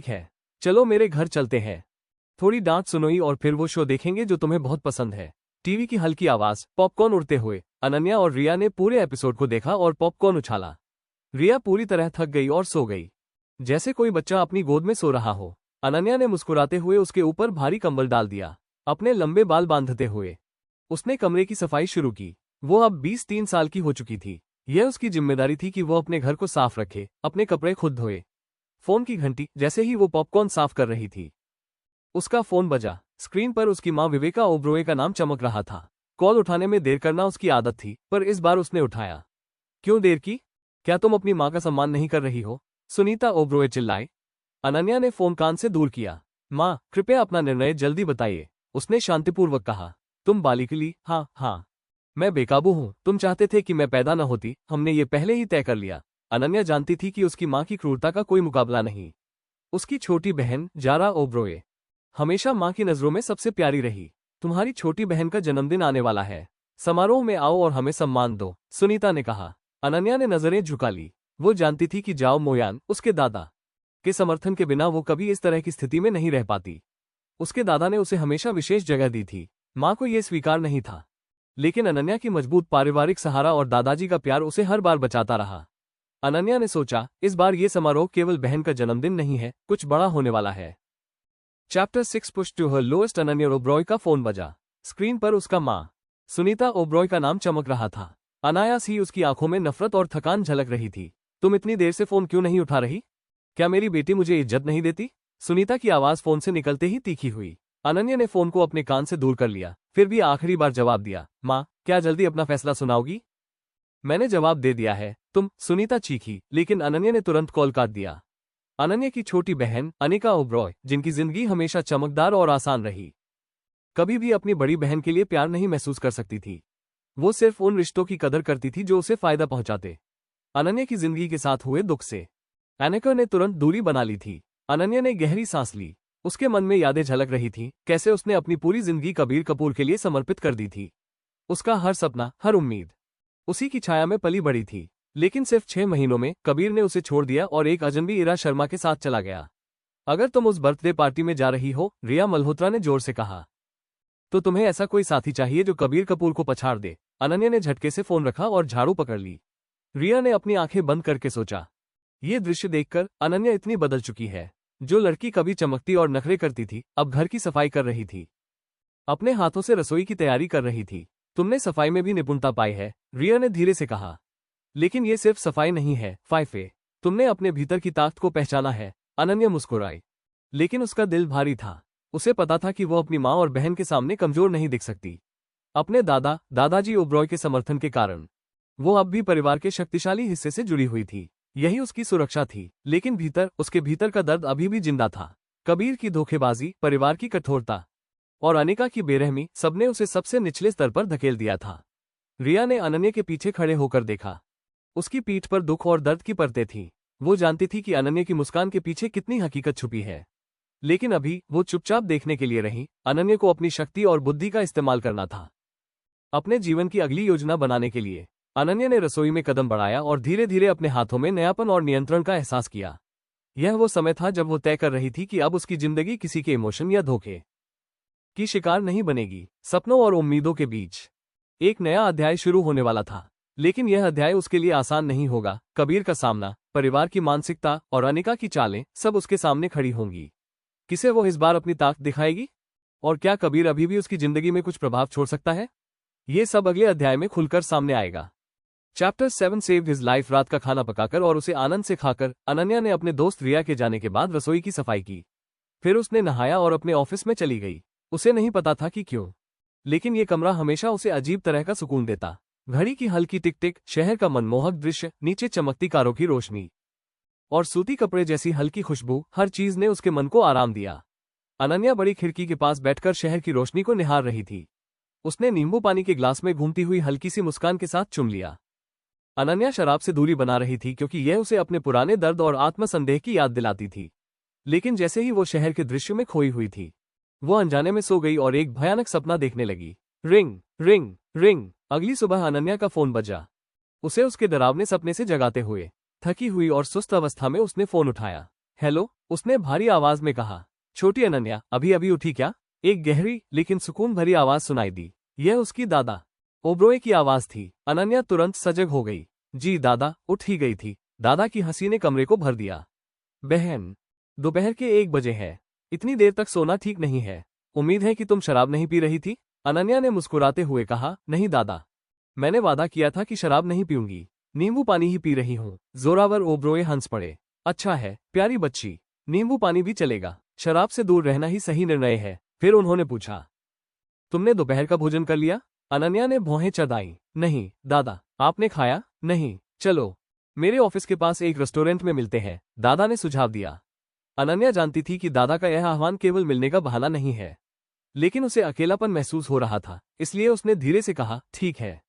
है, चलो मेरे घर चलते हैं। थोड़ी डांट सुनोई और फिर वो शो देखेंगे जो तुम्हें बहुत पसंद है। टीवी की हल्की आवाज, पॉपकॉर्न उड़ते हुए। अनन्या और रिया ने पूरे एपिसोड को देखा और पॉपकॉर्न उछाला। रिया पूरी तरह थक गई और सो गई, जैसे कोई बच्चा अपनी गोद में सो रहा हो। अनन्या ने मुस्कुराते हुए उसके ऊपर भारी कंबल डाल दिया। अपने लंबे बाल बांधते हुए उसने कमरे की सफाई शुरू की। वो अब 23 साल की हो चुकी थी। यह उसकी जिम्मेदारी थी कि वो अपने घर को साफ रखे, अपने कपड़े खुद धोए। फोन की घंटी, जैसे ही वो पॉपकॉर्न साफ कर रही थी, उसका फोन बजा। स्क्रीन पर उसकी मां विवेका ओब्रोए का नाम चमक रहा था। कॉल उठाने में देर करना उसकी आदत थी, पर इस बार उसने उठाया। क्यों देर की? क्या तुम अपनी मां का सम्मान नहीं कर रही हो? सुनीता ओब्रोए चिल्लाई। अनन्या ने फोन कान से दूर किया। मां, कृपया अपना निर्णय जल्दी बताइए, उसने शांतिपूर्वक कहा। तुम बालिकली? हाँ, मैं बेकाबू हूँ। तुम चाहते थे कि मैं पैदा न होती, हमने ये पहले ही तय कर लिया। अनन्या जानती थी कि उसकी मां की क्रूरता का कोई मुकाबला नहीं। उसकी छोटी बहन जारा ओब्रोए हमेशा मां की नजरों में सबसे प्यारी रही। तुम्हारी छोटी बहन का जन्मदिन आने वाला है, समारोह में आओ और हमें सम्मान दो, सुनीता ने कहा। अनन्या ने नजरें झुका ली। वो जानती थी कि जाओ मोयान, उसके दादा के समर्थन के बिना वो कभी इस तरह की स्थिति में नहीं रह पाती। उसके दादा ने उसे हमेशा विशेष जगह दी थी। मां को यह स्वीकार नहीं था, लेकिन अनन्या की मजबूत पारिवारिक सहारा और दादाजी का प्यार उसे हर बार बचाता रहा। अनन्या ने सोचा, इस बार ये समारोह केवल बहन का जन्मदिन नहीं है, कुछ बड़ा होने वाला है। Chapter 6, push to her lowest. Ananya Oberoi का फोन बजा। स्क्रीन पर उसका मां सुनीता ओब्रॉय का नाम चमक रहा था। अनायास ही उसकी आंखों में नफरत और थकान झलक रही थी। तुम इतनी देर से फोन क्यों नहीं उठा रही? क्या मेरी बेटी मुझे इज्जत नहीं देती? सुनीता की आवाज फोन से निकलते ही तीखी हुई। अनन्या ने फोन को अपने कान से दूर कर लिया, फिर भी आखिरी बार जवाब दिया। मां, क्या जल्दी अपना फैसला सुनाओगी? मैंने जवाब दे दिया है। तुम? सुनीता चीखी, लेकिन अनन्या ने तुरंत कॉल काट दिया। अनन्या की छोटी बहन अनिका ओब्रॉय, जिनकी जिंदगी हमेशा चमकदार और आसान रही, कभी भी अपनी बड़ी बहन के लिए प्यार नहीं महसूस कर सकती थी। वो सिर्फ उन रिश्तों की कदर करती थी जो उसे फायदा पहुंचाते। अनन्या की जिंदगी के साथ हुए दुख से अनिका ने तुरंत दूरी बना ली थी। अनन्या ने गहरी सांस ली। उसके मन में यादें झलक रही थी, कैसे उसने अपनी पूरी जिंदगी कबीर कपूर के लिए समर्पित कर दी थी। उसका हर सपना, हर उम्मीद उसी की छाया में पली बड़ी थी। लेकिन सिर्फ 6 महीनों में कबीर ने उसे छोड़ दिया और एक अजनबी इरा शर्मा के साथ चला गया। अगर तुम उस बर्थडे पार्टी में जा रही हो, रिया मल्होत्रा ने जोर से कहा, तो तुम्हें ऐसा कोई साथी चाहिए जो कबीर कपूर को पछाड़ दे। अनन्या ने झटके से फोन रखा और झाड़ू पकड़ ली। रिया ने अपनी आंखें बंद करके सोचा, ये दृश्य देखकर अनन्या इतनी बदल चुकी है। जो लड़की कभी चमकती और नखरे करती थी, अब घर की सफाई कर रही थी, अपने हाथों से रसोई की तैयारी कर रही थी। तुमने सफाई में भी निपुणता पाई है, रिया ने धीरे से कहा। लेकिन ये सिर्फ सफाई नहीं है फाइफे, तुमने अपने भीतर की ताकत को पहचाना है। अनन्या मुस्कुराई, लेकिन उसका दिल भारी था। उसे पता था कि वो अपनी माँ और बहन के सामने कमजोर नहीं दिख सकती। अपने दादाजी ओब्रॉय के समर्थन के कारण वो अब भी परिवार के शक्तिशाली हिस्से से जुड़ी हुई थी। यही उसकी सुरक्षा थी। लेकिन उसके भीतर का दर्द अभी भी जिंदा था। कबीर की धोखेबाजी, परिवार की कठोरता और अनिका की बेरहमी, सबने उसे सबसे निचले स्तर पर धकेल दिया था। रिया ने अनन्या के पीछे खड़े होकर देखा। उसकी पीठ पर दुख और दर्द की परतें थीं। वो जानती थी कि अनन्या की मुस्कान के पीछे कितनी हकीकत छुपी है। लेकिन अभी वो चुपचाप देखने के लिए रही। अनन्या को अपनी शक्ति और बुद्धि का इस्तेमाल करना था, अपने जीवन की अगली योजना बनाने के लिए। अनन्या ने रसोई में कदम बढ़ाया और धीरे धीरे अपने हाथों में नयापन और नियंत्रण का एहसास किया। यह वो समय था जब वो तय कर रही थी कि अब उसकी जिंदगी किसी के इमोशन या धोखे की शिकार नहीं बनेगी। सपनों और उम्मीदों के बीच एक नया अध्याय शुरू होने वाला था। लेकिन यह अध्याय उसके लिए आसान नहीं होगा। कबीर का सामना, परिवार की मानसिकता और अनिका की चालें सब उसके सामने खड़ी होंगी। किसे वो इस बार अपनी ताकत दिखाएगी? और क्या कबीर अभी भी उसकी जिंदगी में कुछ प्रभाव छोड़ सकता है? ये सब अगले अध्याय में खुलकर सामने आएगा। Chapter 7 saved his life. रात का खाना पकाकर और उसे आनंद से खाकर अनन्या ने अपने दोस्त रिया के जाने के बाद रसोई की सफाई की। फिर उसने नहाया और अपने ऑफिस में चली गई। उसे नहीं पता था कि क्यों, लेकिन ये कमरा हमेशा उसे अजीब तरह का सुकून देता। घड़ी की हल्की टिक टिक, शहर का मनमोहक दृश्य, नीचे चमकती कारों की रोशनी और सूती कपड़े जैसी हल्की खुशबू, हर चीज ने उसके मन को आराम दिया। अनन्या बड़ी खिड़की के पास बैठकर शहर की रोशनी को निहार रही थी। उसने नींबू पानी के ग्लास में घूमती हुई हल्की सी मुस्कान के साथ चुम लिया। अनन्या शराब से दूरी बना रही थी क्योंकि यह उसे अपने पुराने दर्द और आत्मसंदेह की याद दिलाती थी। लेकिन जैसे ही वो शहर के दृश्य में खोई हुई थी, वो अनजाने में सो गई और एक भयानक सपना देखने लगी। Ring ring ring. अगली सुबह अनन्या का फोन बजा। उसे उसके डरावने सपने से जगाते हुए थकी हुई और सुस्त अवस्था में उसने फोन उठाया। हेलो, उसने भारी आवाज में कहा। छोटी अनन्या, अभी अभी उठी क्या? एक गहरी लेकिन सुकून भरी आवाज सुनाई दी। यह उसकी दादा ओब्रोए की आवाज थी। अनन्या तुरंत सजग हो गई। जी दादा, उठ ही गई थी। दादा की हंसी ने कमरे को भर दिया। बहन, दोपहर के 1 बजे है। इतनी देर तक सोना ठीक नहीं है। उम्मीद है कि तुम शराब नहीं पी रही थी? अनन्या ने मुस्कुराते हुए कहा। नहीं दादा, मैंने वादा किया था कि शराब नहीं पीऊंगी, नींबू पानी ही पी रही हूँ। जोरावर ओब्रोए हंस पड़े। अच्छा है प्यारी बच्ची, नींबू पानी भी चलेगा। शराब से दूर रहना ही सही निर्णय है। फिर उन्होंने पूछा, तुमने दोपहर का भोजन कर लिया? अनन्या ने भौहें चढ़ाई। नहीं दादा। आपने खाया? नहीं। चलो, मेरे ऑफिस के पास एक रेस्टोरेंट में मिलते हैं, दादा ने सुझाव दिया। अनन्या जानती थी कि दादा का यह आह्वान केवल मिलने का बहाना नहीं है, लेकिन उसे अकेलापन महसूस हो रहा था, इसलिए उसने धीरे से कहा, ठीक है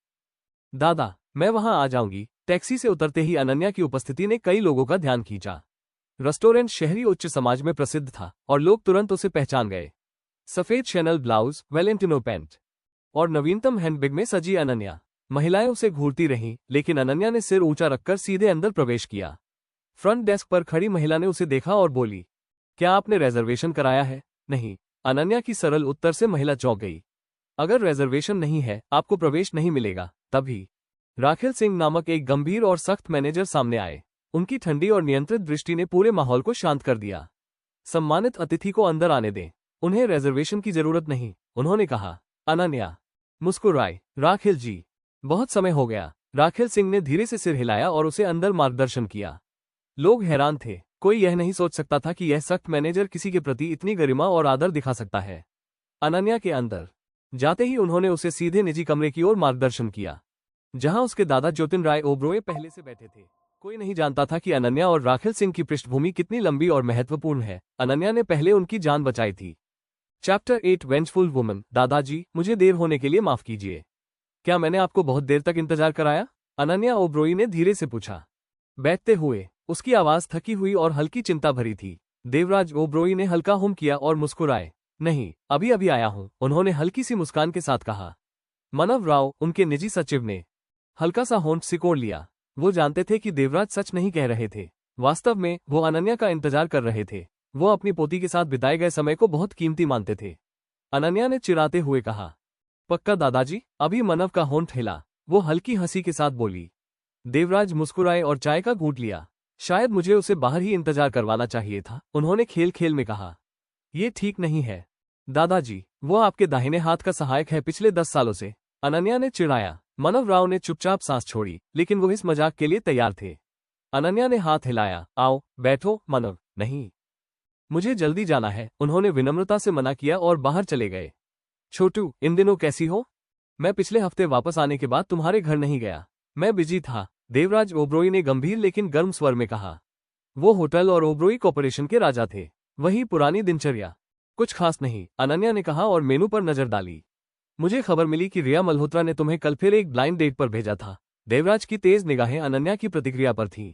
दादा, मैं वहां आ जाऊंगी। टैक्सी से उतरते ही अनन्या की उपस्थिति ने कई लोगों का ध्यान खींचा। रेस्टोरेंट शहरी उच्च समाज में प्रसिद्ध था और लोग तुरंत उसे पहचान गए। सफेद शैनल ब्लाउज, वेलेंटिनो पैंट और नवीनतम हैंडबैग में सजी अनन्या। महिलाएं उसे घूरती रहीं, लेकिन अनन्या ने सिर ऊंचा रखकर सीधे अंदर प्रवेश किया। फ्रंट डेस्क पर खड़ी महिला ने उसे देखा और बोली, क्या आपने रिजर्वेशन कराया है? नहीं। अनन्या की सरल उत्तर से महिला चौंक गई। अगर रिजर्वेशन नहीं है, आपको प्रवेश नहीं मिलेगा। तभी राखिल सिंह नामक एक गंभीर और सख्त मैनेजर सामने आए। उनकी ठंडी और नियंत्रित दृष्टि ने पूरे माहौल को शांत कर दिया। सम्मानित अतिथि को अंदर आने दें, उन्हें रिजर्वेशन की जरूरत नहीं, उन्होंने कहा। अनन्या मुस्कुराई। राखिल जी, बहुत समय हो गया। राखिल सिंह ने धीरे से सिर हिलाया और उसे अंदर मार्गदर्शन किया। लोग हैरान थे। कोई यह नहीं सोच सकता था कि यह सख्त मैनेजर किसी के प्रति इतनी गरिमा और आदर दिखा सकता है। अनन्या के अंदर जाते ही उन्होंने उसे सीधे निजी कमरे की ओर मार्गदर्शन किया, जहां उसके दादा ज्योतिन राय ओब्रोए पहले से बैठे थे। कोई नहीं जानता था कि अनन्या और राखिल सिंह की पृष्ठभूमि कितनी लंबी और महत्वपूर्ण है। अनन्या ने पहले उनकी जान बचाई थी। Chapter 8 vengeful woman. दादाजी, मुझे देर होने के लिए माफ कीजिए। क्या मैंने आपको बहुत देर तक इंतजार कराया? अनन्या ओब्रोई ने धीरे से पूछा। बैठते हुए उसकी आवाज थकी हुई और हल्की चिंता भरी थी। देवराज ओब्रोई ने हल्का हुम किया और मुस्कुराए। नहीं, अभी अभी आया हूं, उन्होंने हल्की सी मुस्कान के साथ कहा। मनव राव, उनके निजी सचिव ने हल्का सा होंठ सिकोड़ लिया। वो जानते थे कि देवराज सच नहीं कह रहे थे। वास्तव में वो अनन्या का इंतजार कर रहे थे। वो अपनी पोती के साथ बिताए गए समय को बहुत कीमती मानते थे। अनन्या ने चिढ़ाते हुए कहा, पक्का दादाजी? अभी मनव का होंठ हिला। वो हल्की हंसी के साथ बोली। देवराज मुस्कुराए और चाय का घूंट लिया। शायद मुझे उसे बाहर ही इंतजार करवाना चाहिए था, उन्होंने खेल खेल में कहा। ये ठीक नहीं है दादाजी, वो आपके दाहिने हाथ का सहायक है पिछले 10 सालों से, अनन्या ने चिढ़ाया। मनव राव ने चुपचाप सांस छोड़ी, लेकिन वो इस मजाक के लिए तैयार थे। अनन्या ने हाथ हिलाया। आओ बैठो मनव। नहीं, मुझे जल्दी जाना है, उन्होंने विनम्रता से मना किया और बाहर चले गए। छोटू, इन दिनों कैसी हो? मैं पिछले हफ्ते वापस आने के बाद तुम्हारे घर नहीं गया, मैं बिजी था, देवराज ओब्रोई ने गंभीर लेकिन गर्म स्वर में कहा। वो होटल और ओब्रोई कॉर्पोरेशन के राजा थे। वही पुरानी दिनचर्या। कुछ खास नहीं, अनन्या ने कहा और मेनू पर नजर डाली। मुझे खबर मिली कि रिया मल्होत्रा ने तुम्हें कल फिर एक ब्लाइंड डेट पर भेजा था। देवराज की तेज निगाहें अनन्या की प्रतिक्रिया पर थीं।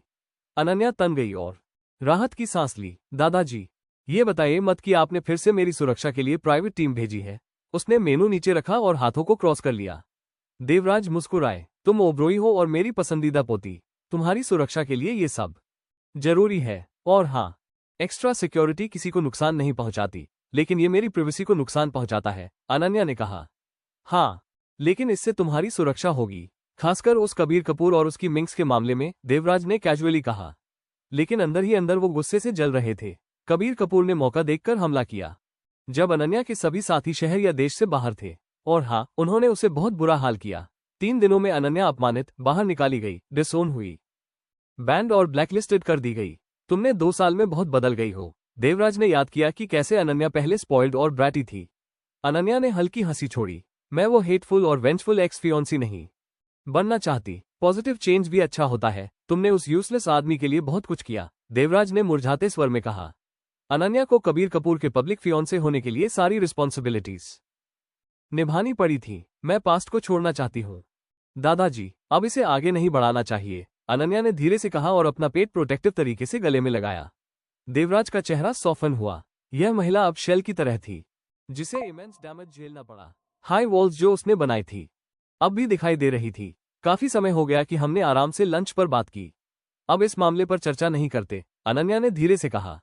अनन्या तन गई और राहत की सांस ली। दादाजी, ये बताइए मत कि आपने फिर से मेरी सुरक्षा के लिए प्राइवेट टीम भेजी है। उसने मेनू नीचे रखा और हाथों को क्रॉस कर लिया। देवराज मुस्कुराए। तुम ओब्रोई हो और मेरी पसंदीदा पोती, तुम्हारी सुरक्षा के लिए ये सब जरूरी है। और हाँ, एक्स्ट्रा सिक्योरिटी किसी को नुकसान नहीं पहुंचाती, लेकिन ये मेरी प्रिवेसी को नुकसान पहुंचाता है, अनन्या ने कहा। हाँ, लेकिन इससे तुम्हारी सुरक्षा होगी, खासकर उस कबीर कपूर और उसकी मिंक्स के मामले में, देवराज ने कैजुअली कहा। लेकिन अंदर ही अंदर वो गुस्से से जल रहे थे। कबीर कपूर ने मौका देखकर हमला किया जब अनन्या के सभी साथी शहर या देश से बाहर थे। और हाँ, उन्होंने उसे बहुत बुरा हाल किया। 3 दिनों में अनन्या अपमानित, बाहर निकाली गई, डिसोन हुई, बैंड और ब्लैकलिस्टेड कर दी गई। तुमने 2 साल में बहुत बदल गई हो। देवराज ने याद किया कि कैसे अनन्या पहले स्पॉइल्ड और ब्रैटी थी। अनन्या ने हल्की हंसी छोड़ी। मैं वो हेटफुल और वेंचफुल एक्स फियोंसी नहीं बनना चाहती। पॉजिटिव चेंज भी अच्छा होता है। तुमने उस यूजलेस आदमी के लिए बहुत कुछ किया, देवराज ने मुरझाते स्वर में कहा। अनन्या को कबीर कपूर के पब्लिक फियोंसे होने के लिए सारी रिस्पॉन्सिबिलिटीज निभानी पड़ी थी। मैं पास्ट को छोड़ना चाहती हूँ दादाजी, अब इसे आगे नहीं बढ़ाना चाहिए, अनन्या ने धीरे से कहा और अपना पेट प्रोटेक्टिव तरीके से गले में लगाया। देवराज का चेहरा सॉफन हुआ। यह महिला अब शेल की तरह थी, जिसे इमेंस डैमेज झेलना पड़ा। हाई वॉल्स जो उसने बनाई थी अब भी दिखाई दे रही थी। काफी समय हो गया कि हमने आराम से लंच पर बात की, अब इस मामले पर चर्चा नहीं करते, अनन्या ने धीरे से कहा।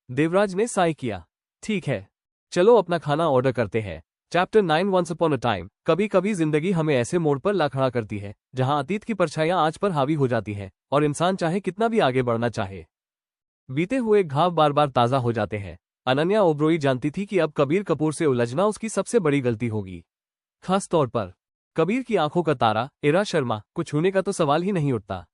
देवराज ने साई किया। ठीक है, चलो अपना खाना ऑर्डर करते हैं। Chapter 9 once upon a time. कभी कभी जिंदगी हमें ऐसे मोड़ पर ला खड़ा करती है जहां अतीत की परछाइयां आज पर हावी हो जाती है और इंसान चाहे कितना भी आगे बढ़ना चाहे, बीते हुए घाव बार बार ताजा हो जाते हैं। अनन्या ओब्रोई जानती थी कि अब कबीर कपूर से उलझना उसकी सबसे बड़ी गलती होगी। खास तौर पर कबीर की आंखों का तारा इरा शर्मा को छूने का तो सवाल ही नहीं उठता।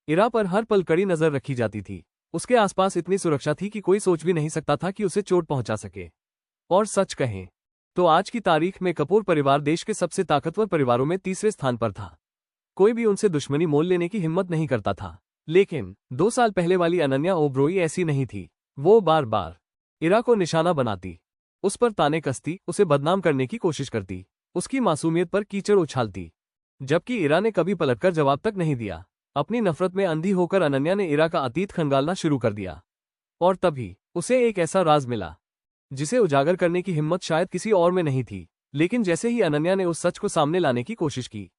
इरा पर हर पल कड़ी नजर रखी जाती थी। उसके आसपास इतनी सुरक्षा थी कि कोई सोच भी नहीं सकता था कि उसे चोट पहुंचा सके। और सच कहें तो आज की तारीख में कपूर परिवार देश के सबसे ताकतवर परिवारों में तीसरे स्थान पर था। कोई भी उनसे दुश्मनी मोल लेने की हिम्मत नहीं करता था। लेकिन 2 साल पहले वाली अनन्या ओब्रोई ऐसी नहीं थी। वो बार बार इरा को निशाना बनाती, उस पर ताने कसती, उसे बदनाम करने की कोशिश करती, उसकी मासूमियत पर कीचड़ उछालती, जबकि इरा ने कभी पलटकर जवाब तक नहीं दिया। अपनी नफरत में अंधी होकर अनन्या ने इरा का अतीत खंगालना शुरू कर दिया। और तभी उसे एक ऐसा राज मिला जिसे उजागर करने की हिम्मत शायद किसी और में नहीं थी। लेकिन जैसे ही अनन्या ने उस सच को सामने लाने की कोशिश की,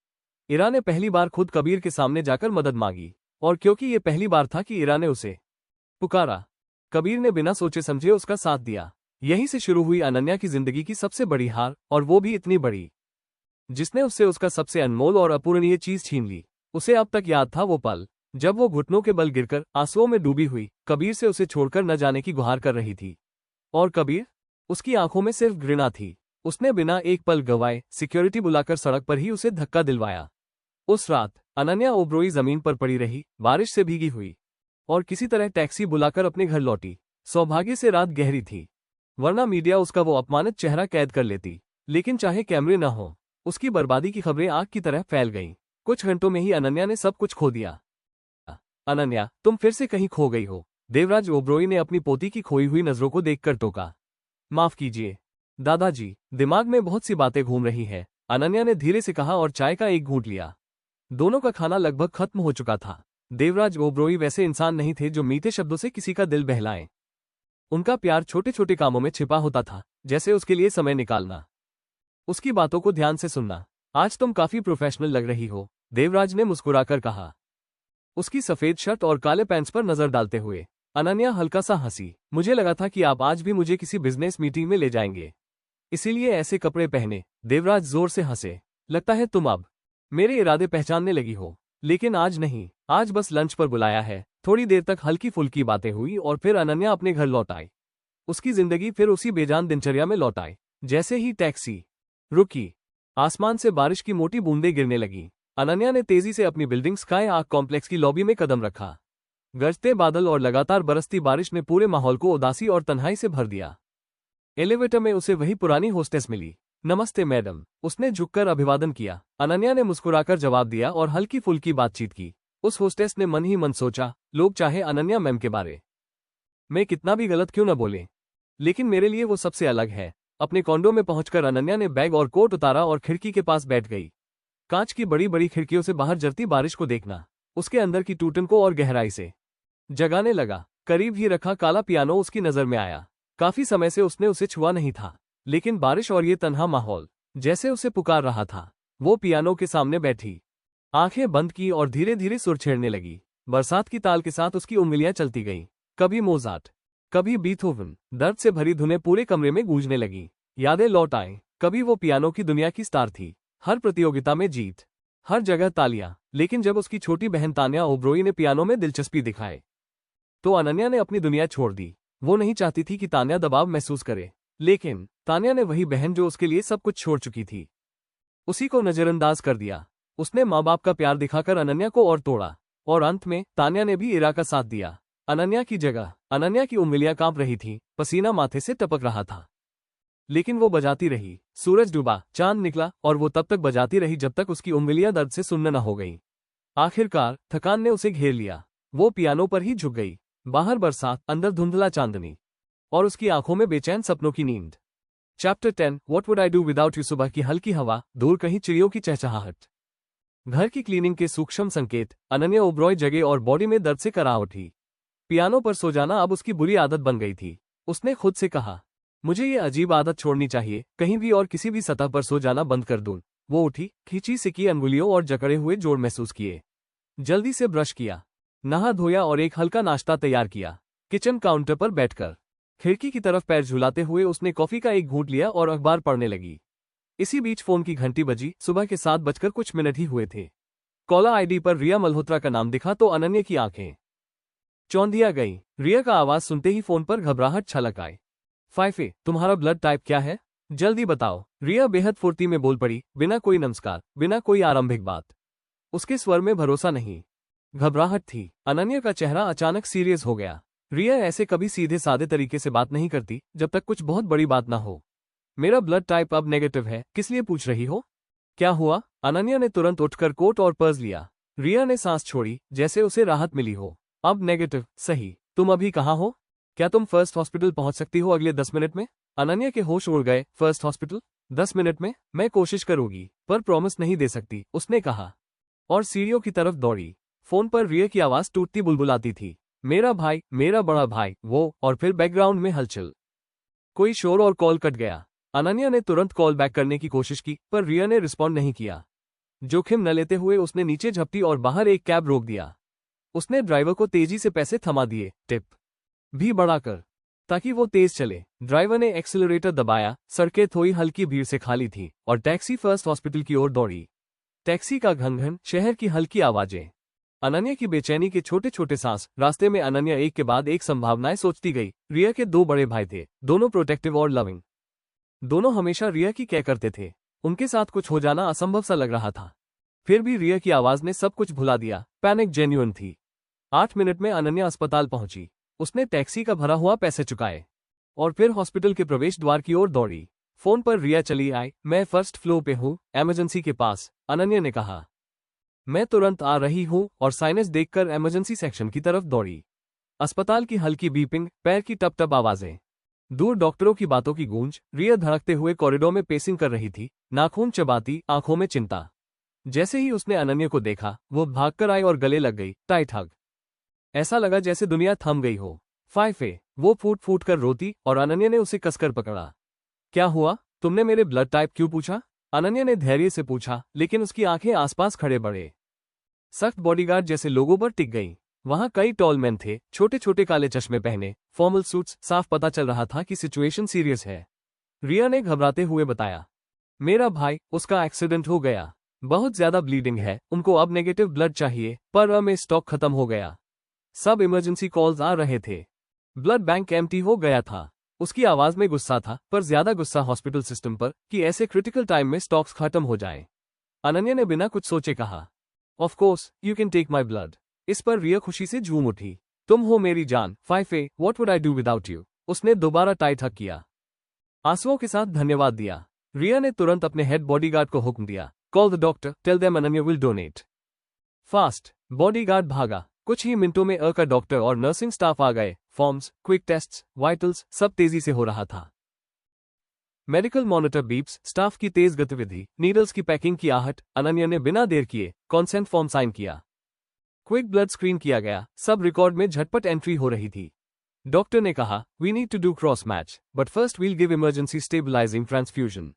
इरा ने पहली बार खुद कबीर के सामने जाकर मदद मांगी। और क्योंकि ये पहली बार था कि इरा ने उसे पुकारा, कबीर ने बिना सोचे समझे उसका साथ दिया। यहीं से शुरू हुई अनन्या की जिंदगी की सबसे बड़ी हार, और वो भी इतनी बड़ी जिसने उससे उसका सबसे अनमोल और अपूरणीय चीज छीन ली। उसे अब तक याद था वो पल जब वो घुटनों के बल गिरकर आंसुओं में डूबी हुई कबीर से उसे छोड़कर न जाने की गुहार कर रही थी। और कबीर, उसकी आंखों में सिर्फ घृणा थी। उसने बिना एक पल गवाए सिक्योरिटी बुलाकर सड़क पर ही उसे धक्का दिलवाया। उस रात अनन्या ओब्रोई जमीन पर पड़ी रही, बारिश से भीगी हुई, और किसी तरह टैक्सी बुलाकर अपने घर लौटी। सौभाग्य से रात गहरी थी, वरना मीडिया उसका वो अपमानित चेहरा कैद कर लेती। लेकिन चाहे कैमरे न हो, उसकी बर्बादी की खबरें आग की तरह फैल गईं। कुछ घंटों में ही अनन्या ने सब कुछ खो दिया। अनन्या, तुम फिर से कहीं खो गई हो, देवराज ओब्रोई ने अपनी पोती की खोई हुई नजरों को देखकर टोका। माफ कीजिए दादाजी, दिमाग में बहुत सी बातें घूम रही है, अनन्या ने धीरे से कहा और चाय का एक घूंट लिया। दोनों का खाना लगभग खत्म हो चुका था। देवराज ओब्रोई वैसे इंसान नहीं थे जो मीठे शब्दों से किसी का दिल बहलाएं। उनका प्यार छोटे छोटे कामों में छिपा होता था, जैसे उसके लिए समय निकालना, उसकी बातों को ध्यान से सुनना। आज तुम काफी प्रोफेशनल लग रही हो, देवराज ने मुस्कुराकर कहा, उसकी सफेद शर्ट और काले पैंट्स पर नजर डालते हुए। अनन्या हल्का सा हंसी। मुझे लगा था कि आप आज भी मुझे किसी बिजनेस मीटिंग में ले जाएंगे, इसीलिए ऐसे कपड़े पहने। देवराज जोर से हंसे। लगता है तुम अब मेरे इरादे पहचानने लगी हो, लेकिन आज नहीं, आज बस लंच पर बुलाया है, थोड़ी देर तक हल्की फुल्की बातें हुई और फिर अनन्या अपने घर लौट आई। उसकी जिंदगी फिर उसी बेजान दिनचर्या में लौट आई। जैसे ही टैक्सी रुकी, आसमान से बारिश की मोटी बूंदें गिरने लगी। अनन्या ने तेजी से अपनी बिल्डिंग स्काई आर्क कॉम्प्लेक्स की लॉबी में कदम रखा। गरजते बादल और लगातार बरसती बारिश ने पूरे माहौल को उदासी और तन्हाई से भर दिया। एलिवेटर में उसे वही पुरानी होस्टेस मिली। नमस्ते मैडम, उसने झुककर अभिवादन किया। अनन्या ने मुस्कुराकर जवाब दिया और हल्की फुल्की बातचीत की। उस होस्टेस ने मन ही मन सोचा, लोग चाहे अनन्या मैम के बारे में कितना भी गलत क्यों न बोले, लेकिन मेरे लिए वो सबसे अलग है। अपने कॉन्डो में पहुंचकर अनन्या ने बैग और कोट उतारा और खिड़की के पास बैठ गई। कांच की बड़ी बड़ी खिड़कियों से बाहर जरती बारिश को देखना उसके अंदर की टूटन को और गहराई से जगाने लगा। करीब ही रखा काला पियानो उसकी नजर में आया। काफी समय से उसने उसे छुआ नहीं था, लेकिन बारिश और ये तन्हा माहौल जैसे उसे पुकार रहा था। वो पियानो के सामने बैठी, आंखें बंद की और धीरे धीरे सुर छेड़ने लगी। बरसात की ताल के साथ उसकी उंगलियां चलती गईं। कभी मोजार्ट, कभी बीथोवन। दर्द से भरी धुनें पूरे कमरे में गूंजने लगी। यादें लौट आए। कभी वो पियानो की दुनिया की स्टार थी, हर प्रतियोगिता में जीत, हर जगह तालियां। लेकिन जब उसकी छोटी बहन तान्या ओब्रोई ने पियानो में दिलचस्पी दिखाई, तो अनन्या ने अपनी दुनिया छोड़ दी। वो नहीं चाहती थी कि तान्या दबाव महसूस करे, लेकिन तान्या ने वही बहन जो उसके लिए सब कुछ छोड़ चुकी थी, उसी को नजरअंदाज कर दिया। उसने माँ बाप का प्यार दिखाकर अनन्या को और तोड़ा, और अंत में तान्या ने भी इरा का साथ दिया। अनन्या की जगह अनन्या की उंगलियां कांप रही थीं, पसीना माथे से टपक रहा था, लेकिन वो बजाती रही। सूरज डूबा, चांद निकला और वो तब तक बजाती रही जब तक उसकी उंगलियां दर्द से सुन्न न हो गईं। आखिरकार थकान ने उसे घेर लिया। वो पियानो पर ही झुक गई। बाहर बरसात, अंदर धुंधला चांदनी और उसकी आंखों में बेचैन सपनों की नींद। Chapter 10 what would I do without you. सुबह की हल्की हवा, दूर कहीं चिड़ियों की चहचहाहट, घर की क्लीनिंग के सूक्ष्म संकेत। अनन्या ओब्रॉय जगे और बॉडी में दर्द से करा उठी। पियानो पर सो जाना अब उसकी बुरी आदत बन गई थी। उसने खुद से कहा, मुझे ये अजीब आदत छोड़नी चाहिए, कहीं भी और किसी भी सतह पर सो जाना बंद कर दूं। वो उठी, खींची सिकी अंगुलियों और जकड़े हुए जोड़ महसूस किए। जल्दी से ब्रश किया, नहा धोया और एक हल्का नाश्ता तैयार किया। किचन काउंटर पर बैठकर खिड़की की तरफ पैर झुलाते हुए उसने कॉफी का एक घूंट लिया और अखबार पढ़ने लगी। इसी बीच फोन की घंटी बजी। सुबह के 7 बजकर कुछ मिनट ही हुए थे। कॉलर आईडी पर रिया मल्होत्रा का नाम दिखा तो अनन्या की आंखें चौंधिया गई। रिया का आवाज सुनते ही फोन पर घबराहट छलक आई। फाइफे, तुम्हारा ब्लड टाइप क्या है? जल्दी बताओ। रिया बेहद फुर्ती में बोल पड़ी, बिना कोई नमस्कार, बिना कोई आरंभिक बात। उसके स्वर में भरोसा नहीं, घबराहट थी। अनन्या का चेहरा अचानक सीरियस हो गया। रिया ऐसे कभी सीधे सादे तरीके से बात नहीं करती जब तक कुछ बहुत बड़ी बात ना हो। मेरा ब्लड टाइप अब नेगेटिव है, किस लिए पूछ रही हो? क्या हुआ? अनन्या ने तुरंत उठकर कोट और पर्स लिया। रिया ने सांस छोड़ी, जैसे उसे राहत मिली हो। अब नेगेटिव, सही। तुम अभी कहाँ हो? क्या तुम फर्स्ट हॉस्पिटल पहुंच सकती हो अगले 10 मिनट में? अनन्या के होश उड़ गए। First hospital? 10 मिनट में? मैं कोशिश करूंगी, पर प्रॉमिस नहीं दे सकती, उसने कहा और सीढ़ियों की तरफ दौड़ी। फोन पर रिया की आवाज टूटती बुलबुलाती थी, मेरा भाई, मेरा बड़ा भाई, वो। और फिर बैकग्राउंड में हलचल, कोई शोर और कॉल कट गया। अनन्या ने तुरंत कॉल बैक करने की कोशिश की, पर रिया ने रिस्पॉन्ड नहीं किया। जोखिम न लेते हुए उसने नीचे झपटी और बाहर एक कैब रोक दिया। उसने ड्राइवर को तेजी से पैसे थमा दिए, टिप भी बढ़ाकर, ताकि वो तेज चले। ड्राइवर ने एक्सीलरेटर दबाया। सड़कें थोड़ी हल्की भीड़ से खाली थी और टैक्सी फर्स्ट हॉस्पिटल की ओर दौड़ी। टैक्सी का घंघन, शहर की हल्की आवाजें, अनन्या की बेचैनी के छोटे छोटे सांस। रास्ते में अनन्या एक के बाद एक संभावनाएं सोचती गई। रिया के 2 बड़े भाई थे, दोनों प्रोटेक्टिव और लविंग। दोनों हमेशा रिया की केयर करते थे। उनके साथ कुछ हो जाना असंभव सा लग रहा था। फिर भी रिया की आवाज ने सब कुछ भुला दिया। पैनिक जेन्युइन थी। 8 मिनट में अनन्या अस्पताल पहुंची। उसने टैक्सी का भरा हुआ पैसे चुकाए और फिर हॉस्पिटल के प्रवेश द्वार की ओर दौड़ी। फोन पर रिया चली आई। मैं फर्स्ट फ्लोर पे हूँ, इमरजेंसी के पास, अनन्या ने कहा। मैं तुरंत आ रही हूँ, और साइनेज देखकर इमरजेंसी सेक्शन की तरफ दौड़ी। अस्पताल की हल्की बीपिंग, पैर की टप टप आवाजें, दूर डॉक्टरों की बातों की गूंज। रिया धड़कते हुए कॉरिडोर में पेसिंग कर रही थी, नाखून चबाती, आंखों में चिंता। जैसे ही उसने अनन्या को देखा, वो भागकर आई और गले लग गई, टाइट हग। ऐसा लगा जैसे दुनिया थम गई हो। फाइफे, वो फूट फूट कर रोती और अनन्या ने उसे कसकर पकड़ा। क्या हुआ? तुमने मेरे ब्लड टाइप क्यों पूछा? अनन्या ने धैर्य से पूछा, लेकिन उसकी आंखें आसपास खड़े बड़े सख्त बॉडीगार्ड जैसे लोगों पर टिक गईं। वहां कई टॉल मैन थे, छोटे छोटे काले चश्मे पहने, फॉर्मल सूट्स। साफ पता चल रहा था कि सिचुएशन सीरियस है। रिया ने घबराते हुए बताया, मेरा भाई, उसका एक्सीडेंट हो गया, बहुत ज्यादा ब्लीडिंग है, उनको अब नेगेटिव ब्लड चाहिए, पर में स्टॉक खत्म हो गया। सब इमरजेंसी कॉल्स आ रहे थे। ब्लड बैंक एम्प्टी हो गया था। उसकी आवाज में गुस्सा था, पर ज्यादा गुस्सा हॉस्पिटल सिस्टम पर कि ऐसे क्रिटिकल टाइम में स्टॉक्स खत्म हो जाएं। अनन्या ने बिना कुछ सोचे कहा, of course you can take my blood. इस पर रिया खुशी से झूम उठी। तुम हो मेरी जान, फाइफे, what would I do without you. उसने दोबारा टाइट हक किया, आंसुओं के साथ धन्यवाद दिया। रिया ने तुरंत अपने हेड बॉडीगार्ड को हुक्म दिया, call the doctor, tell them Ananya will donate fast. Bodyguard भागा। कुछ ही मिनटों में का डॉक्टर और नर्सिंग स्टाफ आ गए। फॉर्म्स, क्विक टेस्ट्स, वाइटल्स सब तेजी से हो रहा था। मेडिकल मॉनिटर बीप्स, स्टाफ की तेज गतिविधि, नीडल्स की पैकिंग की आहट। अनन्या ने बिना देर किए कॉन्सेंट फॉर्म साइन किया। क्विक ब्लड स्क्रीन किया गया। सब रिकॉर्ड में झटपट एंट्री हो रही थी। डॉक्टर ने कहा, we need to do cross match, but first we'll give emergency stabilising transfusion.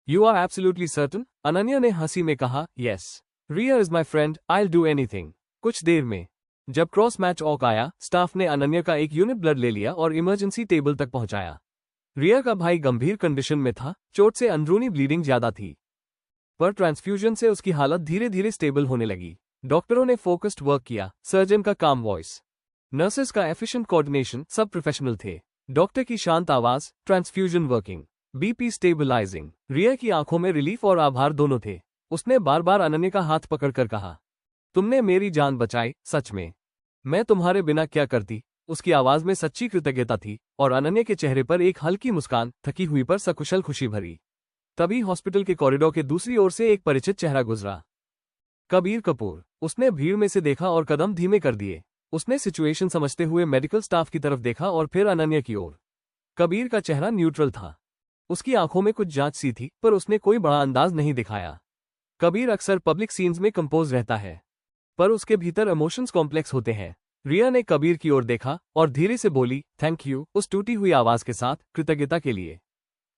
You are absolutely certain? Ananya ने हंसी में कहा, yes. Riya is my friend, I will do anything. कुछ देर में जब क्रॉस मैच ऑक आया, स्टाफ ने अनन्या का एक यूनिट ब्लड ले लिया और इमरजेंसी टेबल तक पहुंचाया। रिया का भाई गंभीर कंडीशन में था, चोट से अंदरूनी ब्लीडिंग ज्यादा थी, पर ट्रांसफ्यूजन से उसकी हालत धीरे धीरे स्टेबल होने लगी। डॉक्टरों ने फोकस्ड वर्क किया, सर्जन का काम वॉइस, नर्सेस का एफिशिएंट कोऑर्डिनेशन, सब प्रोफेशनल थे। डॉक्टर की शांत आवाज, ट्रांसफ्यूजन वर्किंग, बीपी स्टेबलाइजिंग। रिया की आंखों में रिलीफ और आभार दोनों थे। उसने बार बार अनन्या का हाथ पकड़कर कहा, तुमने मेरी जान बचाई, सच में मैं तुम्हारे बिना क्या करती। उसकी आवाज में सच्ची कृतज्ञता थी और अनन्या के चेहरे पर एक हल्की मुस्कान, थकी हुई पर सकुशल खुशी भरी। तभी हॉस्पिटल के कॉरिडोर के दूसरी ओर से एक परिचित चेहरा गुजरा, कबीर कपूर। उसने भीड़ में से देखा और कदम धीमे कर दिए। उसने सिचुएशन समझते हुए मेडिकल स्टाफ की तरफ देखा और फिर अनन्या की ओर। कबीर का चेहरा न्यूट्रल था। उसकी आंखों में कुछ जांच सी थी, पर उसने कोई बड़ा अंदाज नहीं दिखाया। कबीर अक्सर पब्लिक सीन्स में कंपोज रहता है, पर उसके भीतर इमोशंस कॉम्प्लेक्स होते हैं। रिया ने कबीर की ओर देखा और धीरे से बोली, थैंक यू, उस टूटी हुई आवाज के साथ, कृतज्ञता के लिए।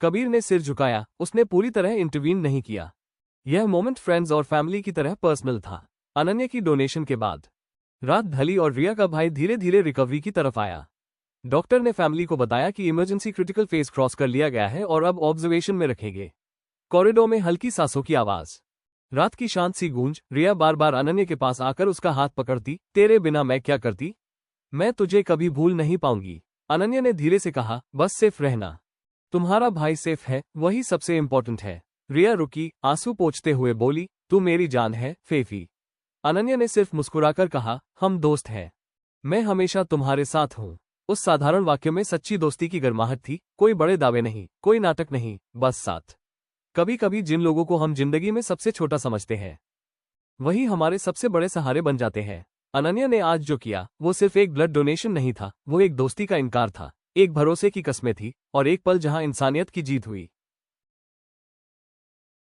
कबीर ने सिर झुकाया। उसने पूरी तरह इंटरवीन नहीं किया। यह मोमेंट फ्रेंड्स और फैमिली की तरह पर्सनल था। अनन्या की डोनेशन के बाद रात ढली और रिया का भाई धीरे धीरे रिकवरी की तरफ आया। डॉक्टर ने फैमिली को बताया कि इमरजेंसी क्रिटिकल फेज क्रॉस कर लिया गया है और अब ऑब्जर्वेशन में रखेंगे। कॉरिडोर में हल्की सांसों की आवाज, रात की शांत सी गूंज। रिया बार बार अनन्या के पास आकर उसका हाथ पकड़ती, तेरे बिना मैं क्या करती, मैं तुझे कभी भूल नहीं पाऊंगी। अनन्या ने धीरे से कहा, बस सेफ रहना, तुम्हारा भाई सेफ है, वही सबसे इंपॉर्टेंट है। रिया रुकी, आंसू पोंछते हुए बोली, तू मेरी जान है फैफी। अनन्या ने सिर्फ मुस्कुराकर कहा, हम दोस्त हैं, मैं हमेशा तुम्हारे साथ हूं। उस साधारण वाक्य में सच्ची दोस्ती की गर्माहट थी। कोई बड़े दावे नहीं, कोई नाटक नहीं, बस साथ। कभी कभी जिन लोगों को हम जिंदगी में सबसे छोटा समझते हैं, वही हमारे सबसे बड़े सहारे बन जाते हैं। अनन्या ने आज जो किया, वो सिर्फ एक ब्लड डोनेशन नहीं था, वो एक दोस्ती का इनकार था, एक भरोसे की कस्में थी और एक पल जहां इंसानियत की जीत हुई।